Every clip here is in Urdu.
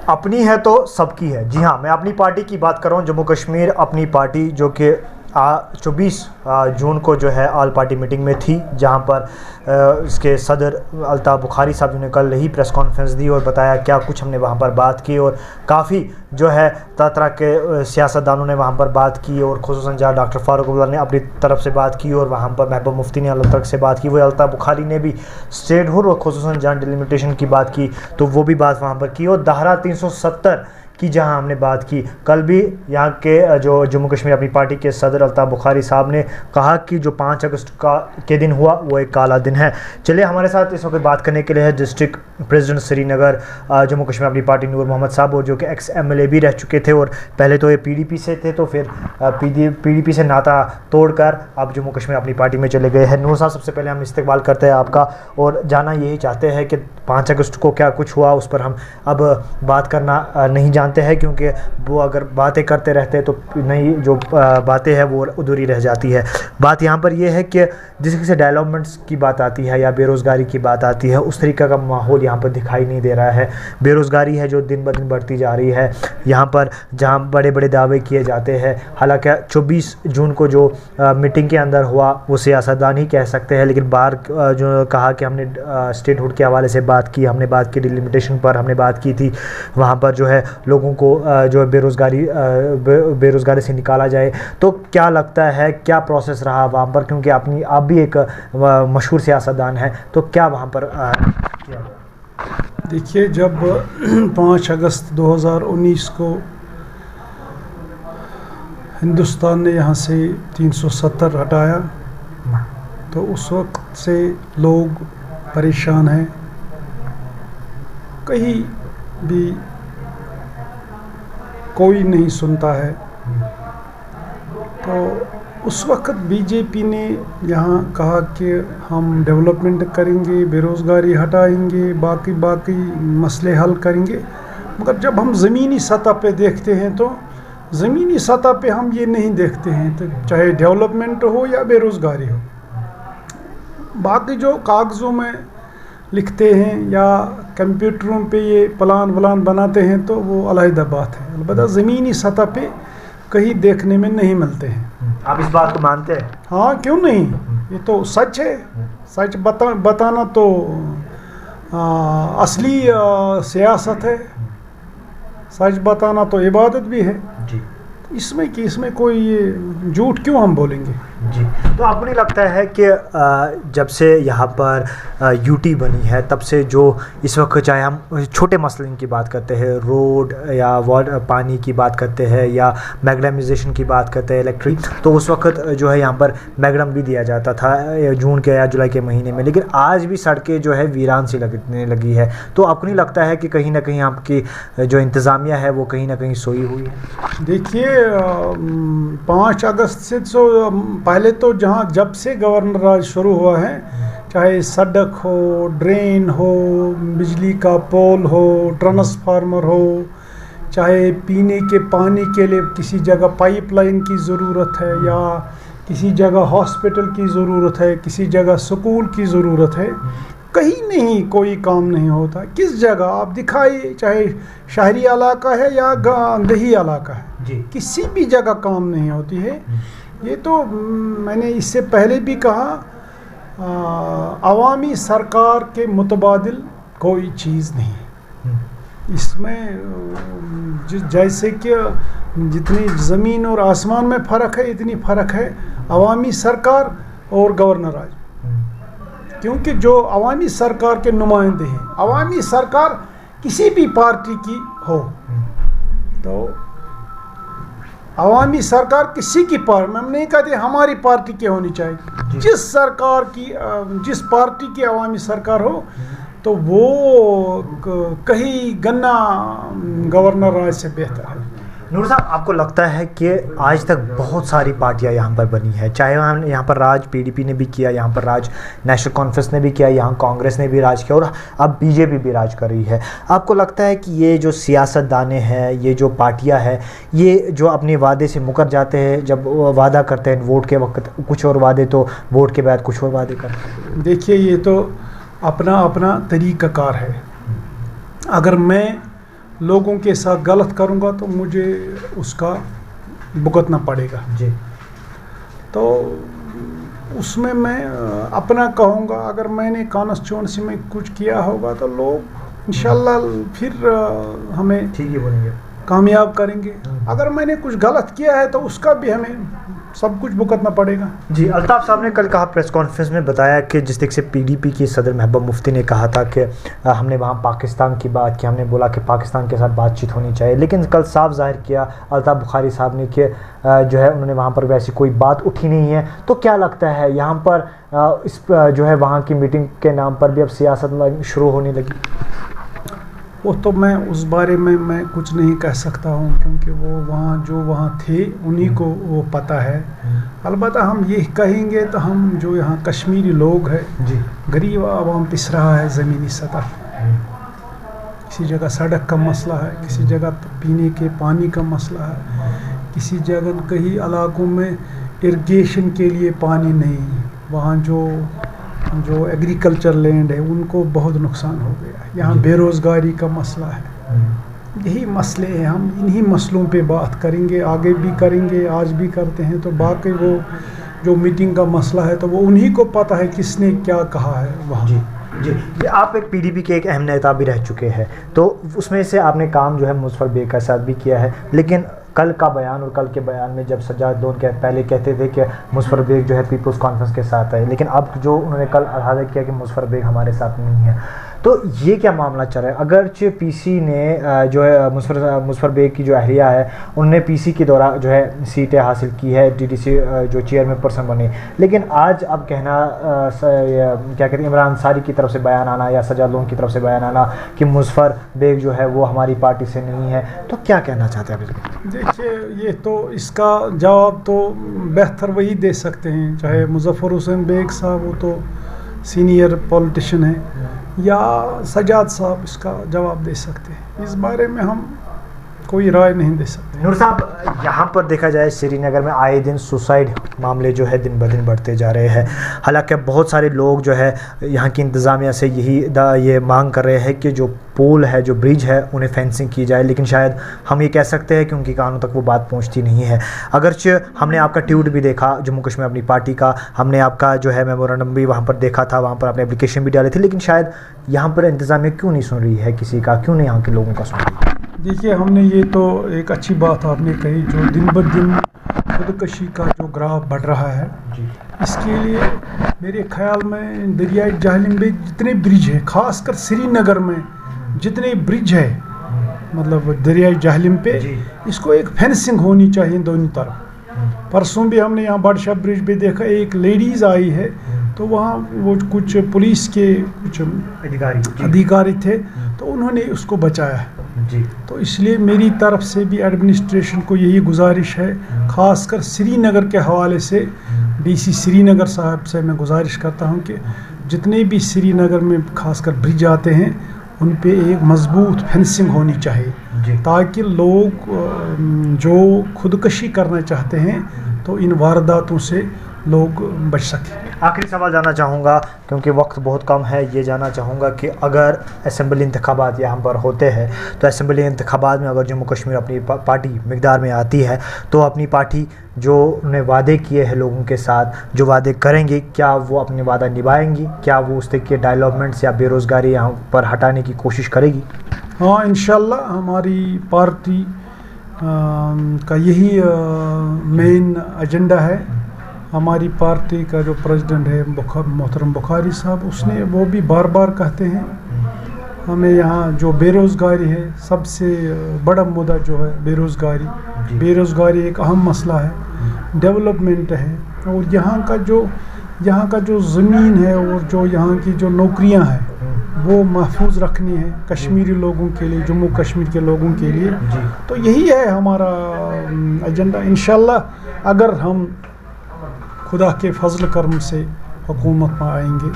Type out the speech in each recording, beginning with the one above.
اپنی ہے تو سب کی ہے. جی ہاں، میں اپنی پارٹی کی بات کر رہا ہوں. جموں کشمیر اپنی پارٹی جو کہ 24 جون کو جو ہے آل پارٹی میٹنگ میں تھی، جہاں پر اس کے صدر الطاف بخاری صاحب نے کل ہی پریس کانفرنس دی اور بتایا کیا کچھ ہم نے وہاں پر بات کی، اور کافی جو ہے طرح طرح کے سیاستدانوں نے وہاں پر بات کی، اور خصوصاً جہاں ڈاکٹر فاروق عبداللہ نے اپنی طرف سے بات کی، اور وہاں پر محبوب مفتی نے الگ تک سے بات کی، وہ الطاف بخاری نے بھی اسٹیٹ ہوڈ اور خصوصاً جہاں ڈیلیمیٹیشن کی بات کی تو وہ بھی بات وہاں پر کی، اور دھارا 370 کی جہاں ہم نے بات کی. کل بھی یہاں کے جو جموں کشمیر اپنی پارٹی کے صدر الطاف بخاری صاحب نے کہا کہ جو 5 اگست کے دن ہوا وہ ایک کالا دن ہے. چلیے ہمارے ساتھ اس وقت بات کرنے کے لیے ہے ڈسٹرکٹ پریزیڈنٹ سری نگر جموں کشمیر اپنی پارٹی نور محمد صاحب، اور جو کہ ایکس ایم ایل اے بھی رہ چکے تھے، اور پہلے تو یہ پی ڈی پی سے تھے تو پھر پی ڈی پی سے ناطا توڑ کر اب جموں کشمیر اپنی پارٹی میں چلے گئے ہیں. نور صاحب، سب سے پہلے ہم استقبال کرتے ہیں آپ کا، اور جانا یہی چاہتے ہیں کہ 5 اگست کو کیا کچھ ہوا اس پر ہم اب بات کرنا نہیں جانتے ہیں، کیونکہ وہ اگر باتیں کرتے رہتے تو نئی جو باتیں ہیں وہ ادھوری رہ جاتی ہے. بات یہاں پر یہ ہے کہ جس سے ڈیولپمنٹس کی بات آتی ہے یا بے روزگاری کی بات آتی ہے، اس طریقہ کا ماحول یہاں پر دکھائی نہیں دے رہا ہے. بے روزگاری ہے جو دن بدن بڑھتی جا رہی ہے یہاں پر، جہاں بڑے بڑے دعوے کیے جاتے ہیں. حالانکہ 24 جون کو جو میٹنگ کے اندر ہوا وہ سیاستدان ہی کہہ سکتے ہیں، لیکن باہر جو کہا کہ ہم نے اسٹیٹ ہوڈ کے حوالے سے بات کی، ہم نے بات کی ڈیلیمیٹیشن پر، ہم نے بات کی تھی وہاں پر جو ہے لوگوں کو جو بے روزگاری سے نکالا جائے. تو کیا لگتا ہے کیا پروسیس رہا وہاں پر، کیونکہ آپ بھی ایک مشہور سیاستدان ہیں، تو کیا وہاں پر کیا؟ دیکھیے، جب 5 اگست 2019 کو ہندوستان نے یہاں سے 370 ہٹایا تو اس وقت سے لوگ پریشان ہیں. کہیں بھی کوئی نہیں سنتا ہے. تو اس وقت بی جے پی نے یہاں کہا کہ ہم ڈیولپمنٹ کریں گے، بے روزگاری ہٹائیں گے، باقی مسئلے حل کریں گے. مگر جب ہم زمینی سطح پہ دیکھتے ہیں تو زمینی سطح پہ ہم یہ نہیں دیکھتے ہیں، تو چاہے ڈیولپمنٹ ہو یا بے روزگاری ہو. باقی جو کاغذوں میں لکھتے ہیں یا کمپیوٹروں پہ یہ پلان بناتے ہیں تو وہ علیحدہ بات ہے، البتہ زمینی سطح پہ کہیں دیکھنے میں نہیں ملتے ہیں. آپ اس بات کو مانتے ہیں؟ ہاں، کیوں نہیں، یہ تو سچ ہے. سچ بتانا تو اصلی سیاست ہے. سچ بتانا تو عبادت بھی ہے. جی، اس میں کوئی جھوٹ کیوں ہم بولیں گے؟ جی، تو آپ کو نہیں لگتا ہے کہ جب سے یہاں پر یو ٹی بنی ہے تب سے جو اس وقت چاہے ہم چھوٹے مسئلے کی بات کرتے ہیں، روڈ یا پانی کی بات کرتے ہیں یا میگڈمائزیشن کی بات کرتے ہیں، الیکٹرک، تو اس وقت جو ہے یہاں پر میگڈم بھی دیا جاتا تھا جون کے یا جولائی کے مہینے میں، لیکن آج بھی سڑکیں جو ہے ویران سی لگنے لگی ہے. تو آپ کو نہیں لگتا ہے کہ کہیں نہ کہیں آپ کی جو انتظامیہ ہے وہ کہیں نہ کہیں سوئی ہوئی ہے؟ دیکھیے، 5 اگست سے پہلے تو جب سے گورنر راج شروع ہوا ہے، چاہے سڑک ہو، ڈرین ہو، بجلی کا پول ہو، ٹرانسفارمر ہو، چاہے پینے کے پانی کے لیے کسی جگہ پائپ لائن کی ضرورت ہے یا کسی جگہ ہاسپٹل کی ضرورت ہے، کسی جگہ سکول کی ضرورت ہے، کہیں نہیں کوئی کام نہیں ہوتا. کس جگہ آپ دکھائیے، چاہے شہری علاقہ ہے یا دیہی علاقہ ہے، جی، کسی بھی جگہ کام نہیں ہوتی ہے. یہ تو میں نے اس سے پہلے بھی کہا، عوامی سرکار کے متبادل کوئی چیز نہیں ہے. اس میں جیسے کہ جتنی زمین اور آسمان میں فرق ہے اتنی فرق ہے عوامی سرکار اور گورنر راج. کیونکہ جو عوامی سرکار کے نمائندے ہیں، عوامی سرکار کسی بھی پارٹی کی ہو تو عوامی سرکار کسی کی پارٹی، ہم نہیں کہتے ہماری پارٹی کی ہونی چاہیے، جس پارٹی کی عوامی سرکار ہو تو وہ کہیں گنا گورنر راج سے بہتر ہے. نور صاحب، آپ کو لگتا ہے کہ آج تک بہت ساری پارٹیاں یہاں پر بنی ہیں، چاہے یہاں پر راج پی ڈی پی نے بھی کیا، یہاں پر راج نیشنل کانفرنس نے بھی کیا، یہاں کانگریس نے بھی راج کیا، اور اب بی جے پی بھی راج کر رہی ہے. آپ کو لگتا ہے کہ یہ جو سیاست دانے ہیں، یہ جو پارٹیاں ہیں، یہ جو اپنے وعدے سے مکر جاتے ہیں، جب وعدہ کرتے ہیں ووٹ کے وقت کچھ اور وعدے تو ووٹ کے بعد کچھ اور وعدے کرتے ہیں؟ دیکھیے، یہ تو اپنا طریقہ کار ہے. اگر میں لوگوں کے ساتھ غلط کروں گا تو مجھے اس کا بھگتنا پڑے گا. جی. تو اس میں اپنا کہوں گا اگر میں نے کانسٹیچوئنسی میں کچھ کیا ہوگا تو لوگ انشاءاللہ پھر ہمیں ٹھیک ہی بولیں گے, کامیاب کریں گے. اگر میں نے کچھ غلط کیا ہے تو اس کا بھی ہمیں سب کچھ بھگتنا پڑے گا. جی. الطاف صاحب نے کل کہا پریس کانفرنس میں بتایا کہ جس طرح سے PDP کی صدر محبوبہ مفتی نے کہا تھا کہ ہم نے وہاں پاکستان کی بات کی, ہم نے بولا کہ پاکستان کے ساتھ بات چیت ہونی چاہیے, لیکن کل صاف ظاہر کیا الطاف بخاری صاحب نے کہ جو ہے انہوں نے وہاں پر ویسی کوئی بات اٹھی نہیں ہے. تو کیا لگتا ہے یہاں پر اس جو ہے وہاں کی میٹنگ کے نام پر بھی اب سیاست شروع ہونے لگی؟ وہ تو میں اس بارے میں کچھ نہیں کہہ سکتا ہوں کیونکہ وہ وہاں تھے انہی کو وہ پتہ ہے. البتہ ہم یہ کہیں گے تو ہم جو یہاں کشمیری لوگ ہیں, جی, غریب عوام پس رہا ہے زمینی سطح. کسی جگہ سڑک کا مسئلہ ہے, کسی جگہ پینے کے پانی کا مسئلہ ہے, کسی جگہ کئی علاقوں میں اریگیشن کے لیے پانی نہیں. وہاں جو ایگریکلچر لینڈ ہے ان کو بہت نقصان ہو گیا. یہاں بے روزگاری کا مسئلہ ہے. یہی مسئلے ہیں, ہم انہی مسئلوں پہ بات کریں گے, آگے بھی کریں گے, آج بھی کرتے ہیں. تو باقی وہ جو میٹنگ کا مسئلہ ہے تو وہ انہی کو پتہ ہے کس نے کیا کہا ہے وہاں. جی, آپ ایک PDP کے ایک اہم نیتا بھی رہ چکے ہیں, تو اس میں سے آپ نے کام جو ہے مظفر بیگ کے ساتھ بھی کیا ہے, لیکن کل کا بیان اور کل کے بیان میں جب سجاد لون پہلے کہتے تھے کہ مظفر بیگ جو ہے پیپلز کانفرنس کے ساتھ ہے, لیکن اب جو انہوں نے کل احاطہ کیا کہ مظفر بیگ ہمارے ساتھ نہیں ہے, تو یہ کیا معاملہ چل رہا ہے؟ اگرچہ PC نے جو ہے مظفر بیگ کی جو اہلیہ ہے انہوں نے PC کے دوران جو ہے سیٹیں حاصل کی ہے, TDC جو چیئرمین پرسن بنے, لیکن آج اب کہنا کیا کہتے ہیں عمران ساری کی طرف سے بیان آنا یا سجاد لون کی طرف سے بیان آنا کہ مظفر بیگ جو ہے وہ ہماری پارٹی سے نہیں ہے, تو کیا کہنا چاہتے ہیں آپ؟ دیکھیے یہ تو اس کا جواب تو بہتر وہی دے سکتے ہیں, چاہے مظفر حسین بیگ صاحب وہ تو سینئر پولیٹیشین ہیں یا سجاد صاحب اس کا جواب دے سکتے ہیں. اس بارے میں ہم کوئی رائے نہیں دے سکتے. نور صاحب, یہاں پر دیکھا جائے سری نگر میں آئے دن سوسائڈ معاملے جو ہے دن بدن بڑھتے جا رہے ہیں, حالانکہ بہت سارے لوگ جو ہے یہاں کی انتظامیہ سے یہ مانگ کر رہے ہیں کہ جو پول ہے, جو برج ہے, انہیں فینسنگ کی جائے, لیکن شاید ہم یہ کہہ سکتے ہیں کہ ان کی کانوں تک وہ بات پہنچتی نہیں ہے. اگرچہ ہم نے آپ کا ٹویٹ بھی دیکھا جموں کشمیر اپنی پارٹی کا, ہم نے آپ کا جو ہے میمورنڈم بھی وہاں پر دیکھا تھا, وہاں پر آپ نے اپلیکیشن بھی ڈالے تھے, لیکن شاید یہاں پر انتظامیہ کیوں نہیں سن رہی ہے کسی کا, کیوں نہیں یہاں کے لوگوں کا سن رہی ہے؟ دیکھیے ہم نے یہ تو ایک اچھی بات آپ نے کہی, جو دن بدن خودکشی کا جو گراف بڑھ رہا ہے, اس کے لیے میرے خیال میں دریائے جہلم میں جتنے برج ہیں, خاص کر سری نگر میں جتنے برج ہے مطلب دریائے جہلم پہ, اس کو ایک فینسنگ ہونی چاہیے دونوں طرف. پرسوں بھی ہم نے یہاں بادشاہ برج پہ دیکھا, ایک لیڈیز آئی ہے تو وہاں وہ کچھ پولیس کے کچھ ادھیکاری تھے تو انہوں نے اس کو بچایا ہے. تو اس لیے میری طرف سے بھی ایڈمنسٹریشن کو یہی گزارش ہے, خاص کر سری نگر کے حوالے سے DC سری نگر صاحب سے میں گزارش کرتا ہوں کہ جتنے بھی سری نگر میں خاص کر برج آتے ہیں ان پہ ایک مضبوط فینسنگ ہونی چاہیے تاکہ لوگ جو خودکشی کرنا چاہتے ہیں تو ان وارداتوں سے لوگ بچ سکیں. آخری سوال جاننا چاہوں گا کیونکہ وقت بہت کم ہے, یہ جاننا چاہوں گا کہ اگر اسمبلی انتخابات یہاں پر ہوتے ہیں تو اسمبلی انتخابات میں اگر جموں کشمیر اپنی پارٹی مقدار میں آتی ہے تو اپنی پارٹی جو انہیں وعدے کیے ہیں لوگوں کے ساتھ, جو وعدے کریں گے, کیا وہ اپنے وعدہ نبھائیں گی؟ کیا وہ اس طرح کے ڈیولپمنٹس یا بے روزگاری یہاں پر ہٹانے کی کوشش کرے گی؟ ہاں انشاءاللہ ہماری پارٹی کا یہی مین ایجنڈا ہے. ہماری پارٹی کا جو پریزیڈنٹ ہے محترم بخاری صاحب, اس نے وہ بھی بار بار کہتے ہیں ہمیں یہاں جو بے روزگاری ہے, سب سے بڑا مدعا جو ہے بے روزگاری ایک اہم مسئلہ ہے. ڈیولپمنٹ ہے اور یہاں کا جو زمین ہے اور جو یہاں کی جو نوکریاں ہیں وہ محفوظ رکھنی ہے کشمیری لوگوں کے لیے, جموں کشمیر کے لوگوں کے لیے. تو یہی ہے ہمارا ایجنڈا. انشاءاللہ اگر ہم خدا کے فضل کرم سے حکومت میں آئیں گے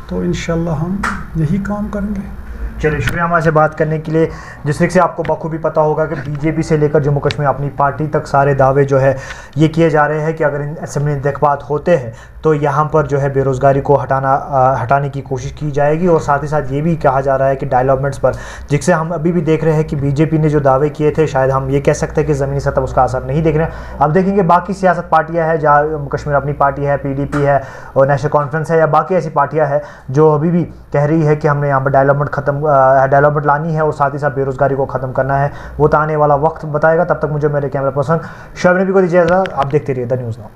تو انشاءاللہ ہم یہی کام کریں گے. چلیے شکریہ ہمارے سے بات کرنے کے لیے. جس طریقے سے آپ کو بخوبی پتہ ہوگا کہ بی جے پی سے لے کر جموں کشمیر اپنی پارٹی تک سارے دعوے جو ہے یہ کیے جا رہے ہیں کہ اگر اسمبلی انتخابات ہوتے ہیں تو یہاں پر جو ہے بے روزگاری کو ہٹانے کی کوشش کی جائے گی, اور ساتھ ہی ساتھ یہ بھی کہا جا رہا ہے کہ ڈیولپمنٹس پر جس سے ہم ابھی بھی دیکھ رہے ہیں کہ بی جے پی نے جو دعوے کیے تھے شاید ہم یہ کہہ سکتے ہیں کہ زمینی سطح اس کا اثر نہیں دیکھ رہے ہیں. اب دیکھیں گے باقی سیاست پارٹیاں ہیں, جہاں کشمیر اپنی پارٹی ہے, پی ڈی پی ہے اور نیشنل کانفرنس ہے, یا باقی ایسی پارٹیاں ہیں جو ابھی بھی کہہ رہی ہے کہ ہم نے یہاں پر ڈیولپمنٹ لانی ہے اور ساتھ ہی ساتھ بے روزگاری کو ختم کرنا ہے. وہ تو آنے والا وقت بتائے گا. تب تک مجھے میرے کیمرہ پرسن شعیب نبی کو دیجیے اجازت. آپ دیکھتے رہیے دا نیوز ناؤ.